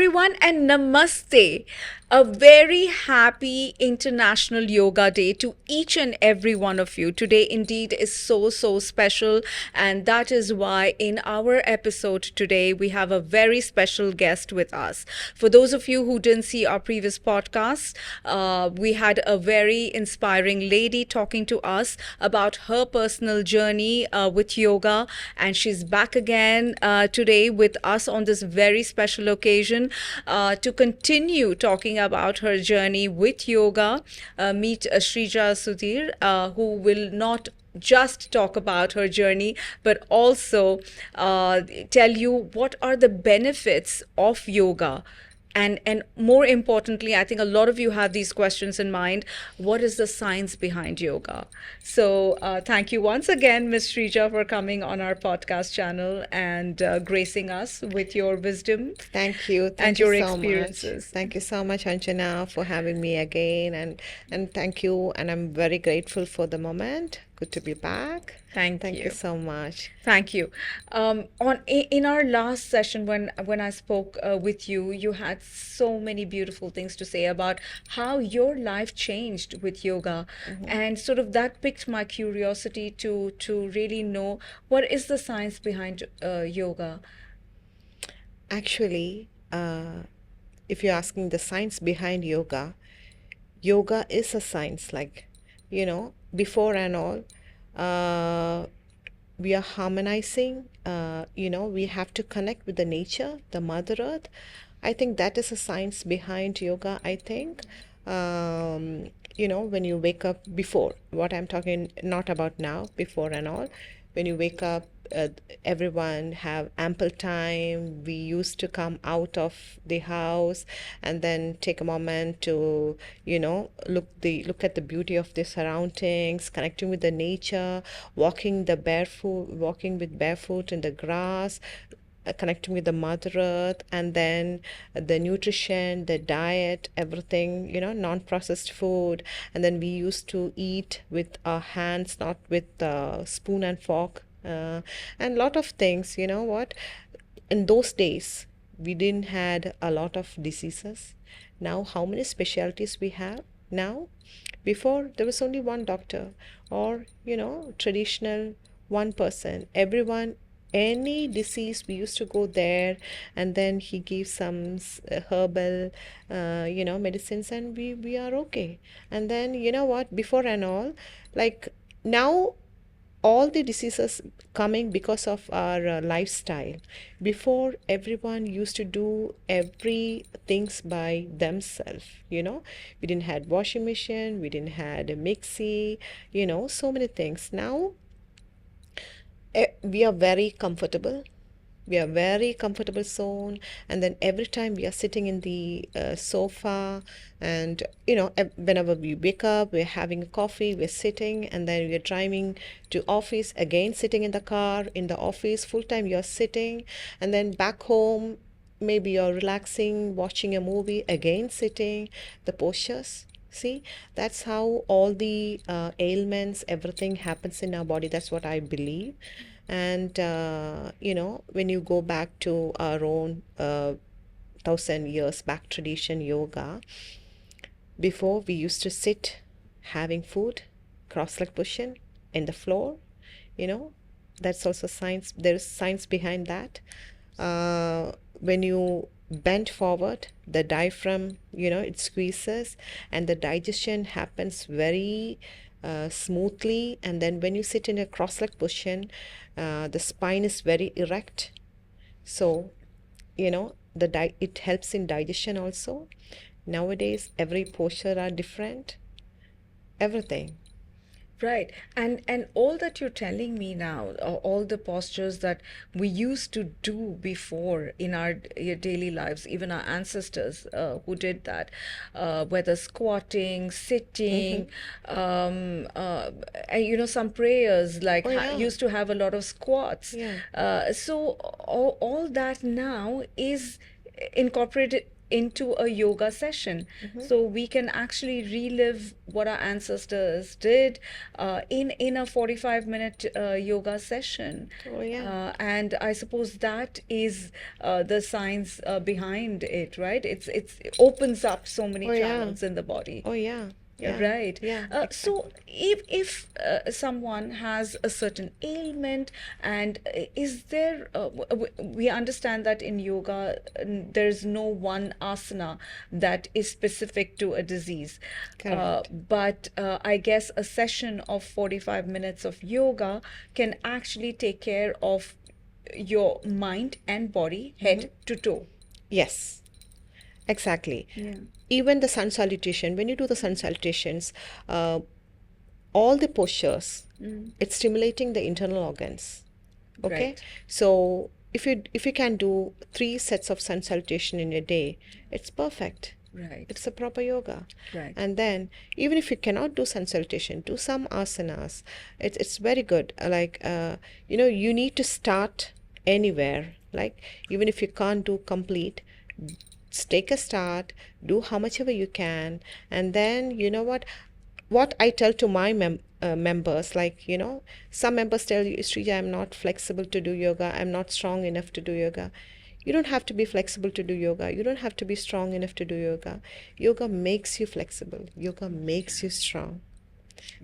everyone, and namaste. A very happy International Yoga Day to each and every one of you. Today, indeed, is so special, and that is why in our episode today, we have a very special guest with us. For those of you who didn't see our previous podcast, we had a very inspiring lady talking to us about her personal journey with yoga, and she's back again today with us on this very special occasion to continue talking about her journey with yoga. Meet Shrija Sudhir, who will not just talk about her journey, but also tell you what are the benefits of yoga. And more importantly, I think a lot of you have these questions in mind. What is the science behind yoga? So thank you once again, Ms. Shrija, for coming on our podcast channel and gracing us with your wisdom Thank you. and Thank you your so much. experiences. Thank you so much, Anjana, for having me again. And thank you. And I'm very grateful for the moment. Good to be back. Thank Thank you you. so much. Thank you. In our last session, when I spoke with you, you had so many beautiful things to say about how your life changed with yoga, and sort of that piqued my curiosity to really know what is the science behind yoga. Actually, if you're asking the science behind yoga, yoga is a science. Before and all, we are harmonizing. We have to connect with the nature, the Mother Earth. I think that is a science behind yoga. I think, when you wake up before, what I'm talking not about now, before and all, when you wake up, uh, everyone have ample time. We used to come out of the house and then take a moment to look at the beauty of the surroundings, connecting with the nature, walking with barefoot in the grass, connecting with the Mother Earth, and then the nutrition, the diet, everything, non-processed food. And then we used to eat with our hands, not with spoon and fork, and lot of things. You know what? In those days, we didn't had a lot of diseases. Now, how many specialties we have now? Before, there was only one doctor, or traditional one person. Everyone, any disease, we used to go there, and then he gives some herbal medicines, and we are okay. And then, you know what, before and all, like, now all the diseases coming because of our lifestyle. Before, everyone used to do every things by themselves. We didn't had washing machine, we didn't had a mixie, so many things. Now we are very comfortable. We are very comfortable zone, and then every time we are sitting in the sofa, and whenever we wake up, we're having coffee, we're sitting, and then we're driving to office, again sitting in the car, in the office full time you're sitting, and then back home, maybe you're relaxing, watching a movie, again sitting. The postures, see, that's how all the ailments, everything happens in our body. That's what I believe. And when you go back to our own 1,000 years back tradition yoga, before we used to sit having food, cross-leg position in the floor. you know that's also science. There is science behind that. When you bend forward, the diaphragm, it squeezes, and the digestion happens very smoothly. And then when you sit in a cross-leg position, the spine is very erect. So it helps in digestion also. Nowadays, every posture are different, everything. Right. And all that you're telling me now, all the postures that we used to do before in our daily lives, even our ancestors who did that, whether squatting, sitting, and some prayers like Oh yeah. used to have a lot of squats. Yeah. So all that now is incorporated into a yoga session. So we can actually relive what our ancestors did in a 45-minute yoga session. Oh, yeah. And I suppose that is the science behind it, right? It opens up so many Oh, yeah. channels in the body. Oh, yeah. Yeah. Right. Yeah, So exactly. if someone has a certain ailment, and is there, we understand that in yoga there's no one asana that is specific to a disease. Correct. But I guess a session of 45 minutes of yoga can actually take care of your mind and body, head to toe. Yes. Exactly. Yeah. Even the sun salutation, when you do the sun salutations, uh, all the postures, it's stimulating the internal organs. Okay? Right. So if you can do 3 sets of sun salutation in a day, it's perfect. Right. It's a proper yoga. Right. And then even if you cannot do sun salutation, do some asanas. It's very good. You need to start anywhere. Like even if you can't do complete, take a start, do how much ever you can, and then you know what I tell to my members, like, some members tell you, Srija, I'm not flexible to do yoga, I'm not strong enough to do yoga. You don't have to be flexible to do yoga. You don't have to be strong enough to do yoga. Yoga makes you flexible. Yoga makes you strong.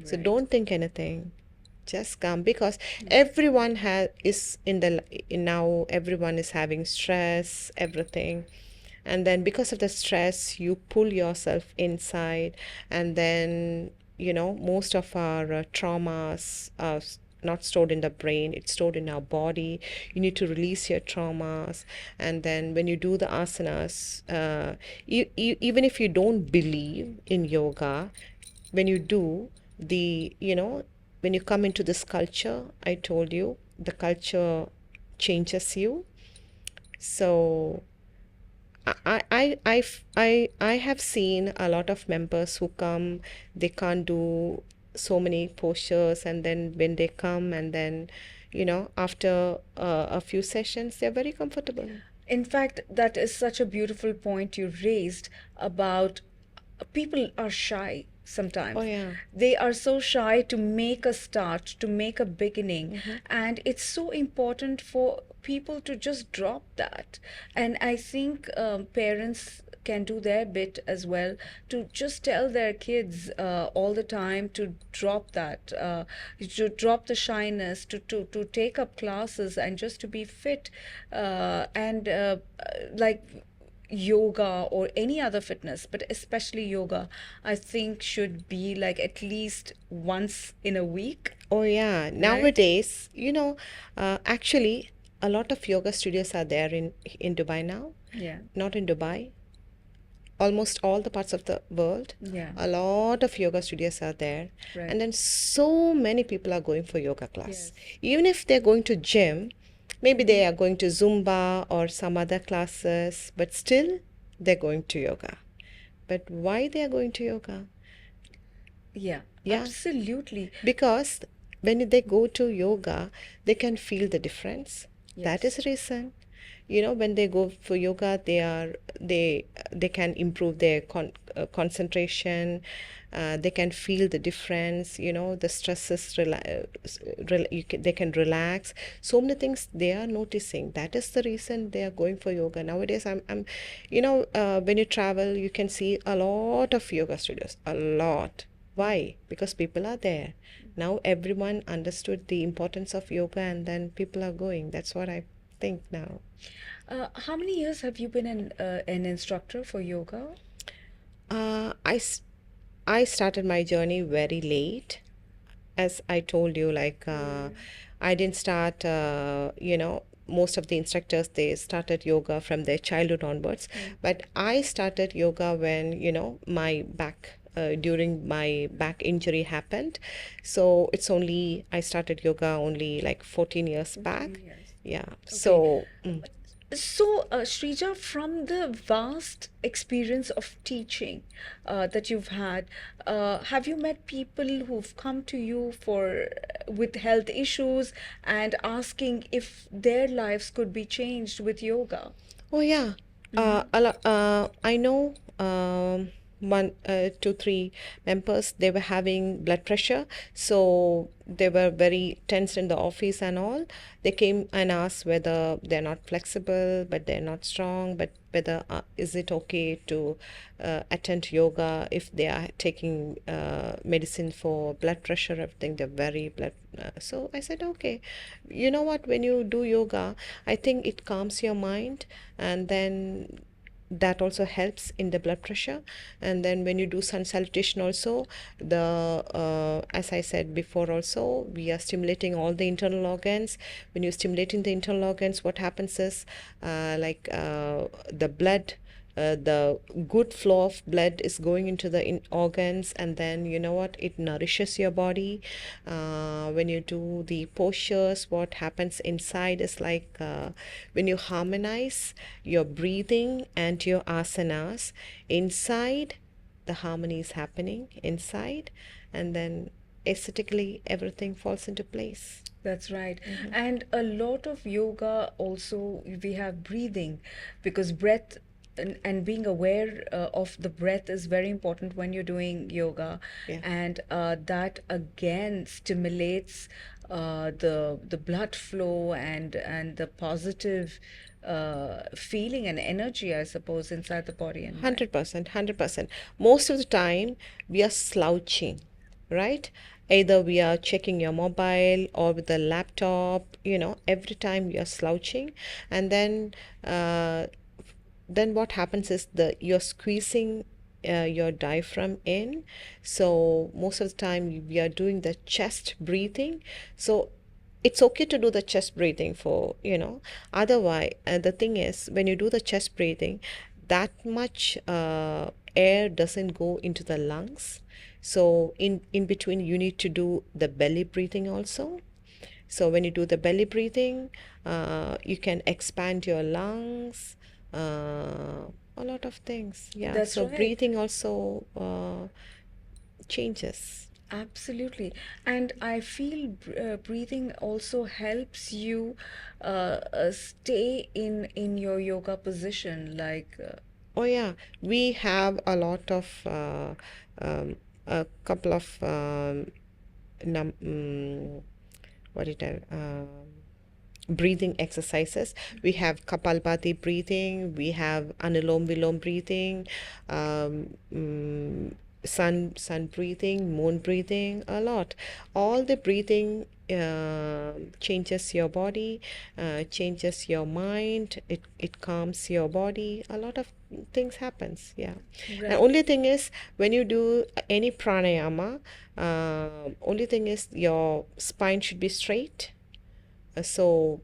So Right. don't think anything. Just come, because everyone has is now everyone is having stress, everything. And then because of the stress, you pull yourself inside, and then most of our traumas are not stored in the brain, it's stored in our body. You need to release your traumas. And then when you do the asanas, even if you don't believe in yoga, when you do when you come into this culture, I told you, the culture changes you. So I have seen a lot of members who come, they can't do so many postures, and then when they come, and then after a few sessions, they're very comfortable. In fact, that is such a beautiful point you raised about people are shy Oh, sometimes. yeah. They are so shy to make a start, to make a beginning. And it's so important for people to just drop that. And I think parents can do their bit as well, to just tell their kids all the time to drop that, to drop the shyness, to take up classes and just to be fit, and like yoga or any other fitness, but especially yoga, I think should be like at least once in a week, Oh, yeah. right? Nowadays, actually, a lot of yoga studios are there in Dubai now. Yeah. Not in Dubai, almost all the parts of the world. Yeah. A lot of yoga studios are there. Right. And then so many people are going for yoga Yes. class. Even if they're going to gym, maybe they are going to Zumba or some other classes, but still they're going to yoga. But why they are going to yoga? Yeah, Yeah, absolutely. because when they go to yoga, they can feel the difference. That is Yes. the reason. When they go for yoga, they can improve their concentration. They can feel the difference. The stresses they can relax. So many things they are noticing. That is the reason they are going for yoga nowadays. When you travel, you can see a lot of yoga studios. A lot. Why? Because people are there. Now everyone understood the importance of yoga, and then people are going. That's what I think now. How many years have you been an instructor for yoga? Uh, I, s- I started my journey very late. As I told you, like, I didn't start, most of the instructors, they started yoga from their childhood onwards. But I started yoga when, during my back injury happened. So I started yoga only like 14 years back. 14 years. Yeah. Okay. So, So, Shrija, from the vast experience of teaching that you've had, have you met people who've come to you for with health issues and asking if their lives could be changed with yoga? oh, yeah. I know one, two, three members, they were having blood pressure, so they were very tense in the office and all. They came and asked whether they're not flexible, but they're not strong, but whether is it okay to attend yoga if they are taking medicine for blood pressure, everything. They're very blood. So I said, okay, you know what? When you do yoga, I think it calms your mind, and then that also helps in the blood pressure. And then when you do sun salutation also, the as I said before also, we are stimulating all the internal organs. When you're stimulating the internal organs, what happens is the blood, the good flow of blood is going into the organs, and then you know what, it nourishes your body. When you do the postures, what happens inside is like when you harmonize your breathing and your asanas inside, the harmony is happening inside, and then aesthetically everything falls into place. That's right. And a lot of yoga also, we have breathing, because breath and being aware of the breath is very important when you're doing yoga. Yeah. And that again stimulates the blood flow and the positive feeling and energy, I suppose, inside the body and mind. 100%, 100%. Most of the time, we are slouching, right? Either we are checking your mobile or with the laptop, every time we are slouching. And then what happens is you're squeezing your diaphragm in. So most of the time we are doing the chest breathing. So it's okay to do the chest breathing for, otherwise, the thing is, when you do the chest breathing, that much air doesn't go into the lungs. So in between, you need to do the belly breathing also. So when you do the belly breathing, you can expand your lungs, a lot of things. Yeah. That's So right. breathing also changes. Absolutely. And I feel breathing also helps you stay in your yoga position. Like, Oh yeah, we have a lot of a couple of what it breathing exercises. We have Kapalbhati breathing, we have Anulom Vilom breathing, sun breathing, moon breathing, a lot. All the breathing changes your body, changes your mind. It calms your body. A lot of things happens. Yeah. And right. only thing is, when you do any pranayama, only thing is your spine should be straight. So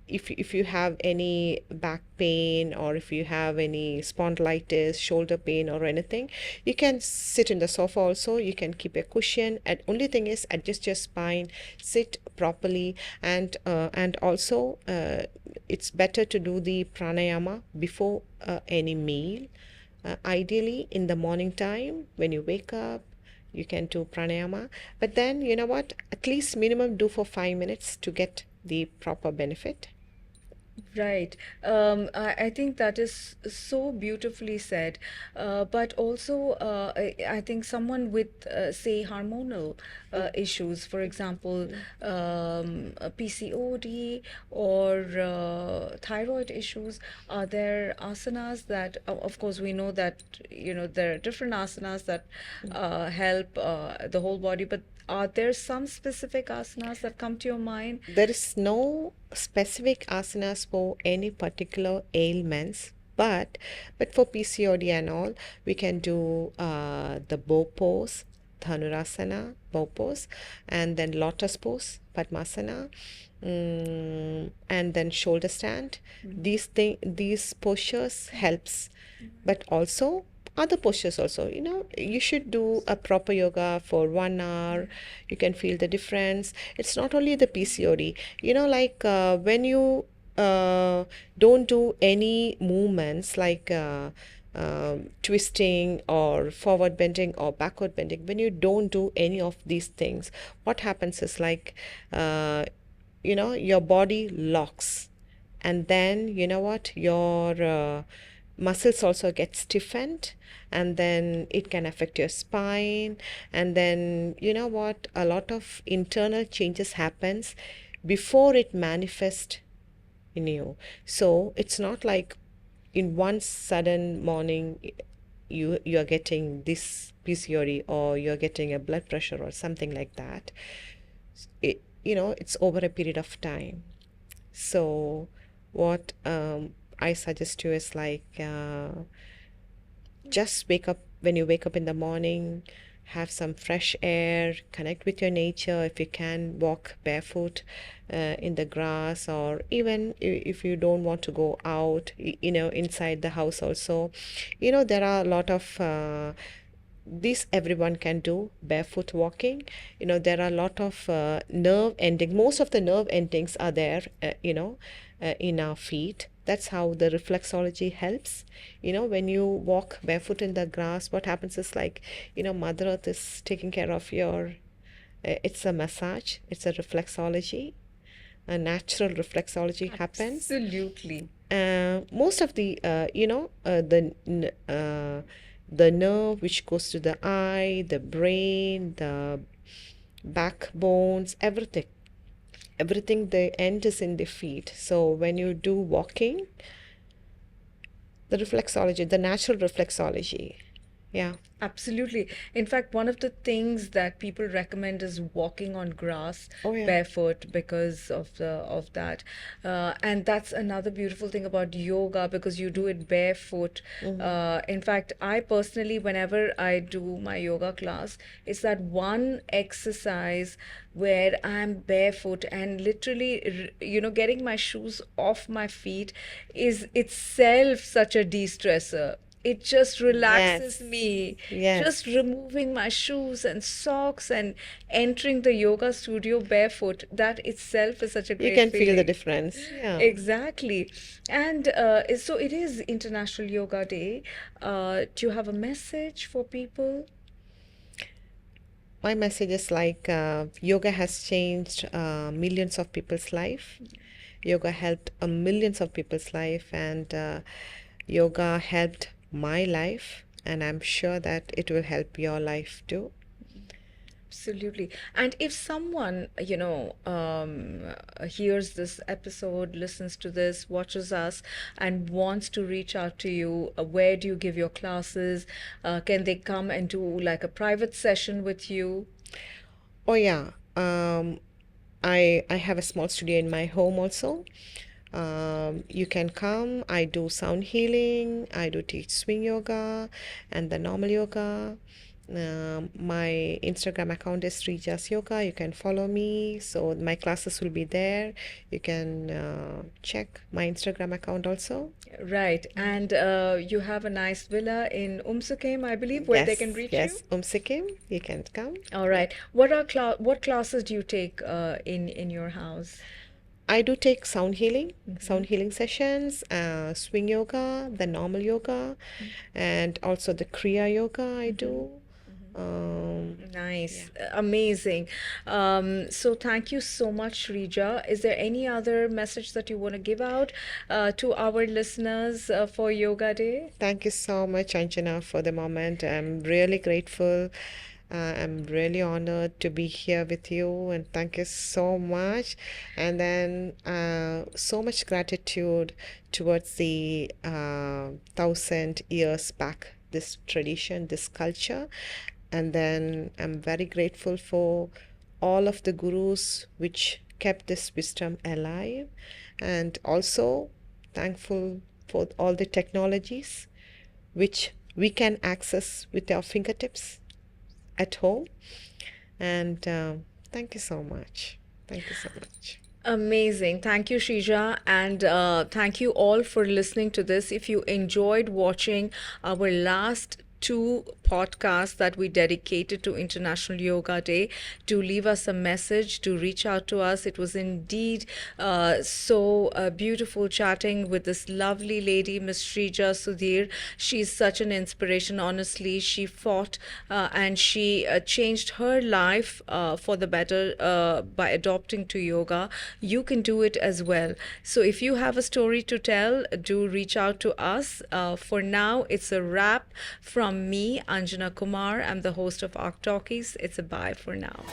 if you have any back pain, or if you have any spondylitis, shoulder pain or anything, you can sit in the sofa also. You can keep a cushion, and only thing is adjust your spine, sit properly. And also it's better to do the pranayama before any meal. Ideally in the morning time when you wake up, you can do pranayama. But then, you know what, at least minimum do for 5 minutes to get the proper benefit. Right. I think that is so beautifully said. But also, I think someone with, say, hormonal issues, for example, PCOD or thyroid issues, are there asanas that, of course, we know that, there are different asanas that help the whole body, but are there some specific asanas that come to your mind? There is no specific asanas for any particular ailments, but for PCOD and all, we can do the bow pose, Dhanurasana, bow pose, and then lotus pose, Padmasana, and then shoulder stand. These postures helps, but also other postures also. You should do a proper yoga for 1 hour. You can feel the difference. It's not only the PCOD. Like when you don't do any movements like twisting or forward bending or backward bending, when you don't do any of these things, what happens is like your body locks, and then you know what, your muscles also get stiffened, and then it can affect your spine, and then you know what, a lot of internal changes happens before it manifests in you. So it's not like in one sudden morning you are getting this PCOD or you're getting a blood pressure or something like that. It's over a period of time. So what I suggest you is like just wake up. When you wake up in the morning, have some fresh air, connect with your nature. If you can, walk barefoot in the grass, or even if you don't want to go out, inside the house also. There are a lot of this everyone can do, barefoot walking. There are a lot of nerve ending, most of the nerve endings are there, in our feet. That's how the reflexology helps. When you walk barefoot in the grass, what happens is like, Mother Earth is taking care of your, it's a massage, it's a reflexology, a natural reflexology happens. Absolutely. Most of the the nerve which goes to the eye, the brain, the backbones, everything, the end is in the feet. So when you do walking, the reflexology, the natural reflexology, yeah. Absolutely. In fact, one of the things that people recommend is walking on grass Oh yeah. barefoot because of that. And that's another beautiful thing about yoga because you do it barefoot. In fact, I personally, whenever I do my yoga class, it's that one exercise where I'm barefoot and literally, getting my shoes off my feet is itself such a de-stressor. It just relaxes Yes. me. Yes. Just removing my shoes and socks and entering the yoga studio barefoot, that itself is such a You great can feel the feeling. difference. Yeah. Exactly. And so it is International Yoga Day. Do you have a message for people? My message is like yoga has changed millions of people's life. Yoga helped millions of people's life, and yoga helped my life, and I'm sure that it will help your life too. Absolutely. And if someone, hears this episode, listens to this, watches us, and wants to reach out to you, where do you give your classes? Can they come and do like a private session with you? Oh yeah, I have a small studio in my home also. You can come. I do sound healing. I do teach swing yoga and the normal yoga. My Instagram account is Srija's Yoga. You can follow me. So my classes will be there. You can check my Instagram account also. Right. And you have a nice villa in Umsukem, I believe, where they can Yes, reach you? yes. Sikkim, you can come. All Yeah. right. What classes do you take in your house? I do take sound healing sessions, swing yoga, the normal yoga, and also the Kriya yoga I do. Yeah. Nice, amazing. So thank you so much, Rija. Is there any other message that you want to give out to our listeners for Yoga Day? Thank you so much, Anjana, for the moment. I'm really grateful. I'm really honored to be here with you, and thank you so much. And then so much gratitude towards the 1,000 years back, this tradition, this culture. And then I'm very grateful for all of the gurus which kept this wisdom alive, and also thankful for all the technologies which we can access with our fingertips at home. And thank you so much. Thank you so much. Amazing. Thank you, Shija. And thank you all for listening to this. If you enjoyed watching our last two podcast that we dedicated to International Yoga Day, to leave us a message, to reach out to us. It was indeed so beautiful chatting with this lovely lady, Miss Shrija Sudhir. She's such an inspiration, honestly. She fought and she changed her life for the better by adopting to yoga. You can do it as well. So if you have a story to tell, do reach out to us. For now, it's a wrap from me, Anjana Kumar. I'm the host of Talkies. It's a bye for now.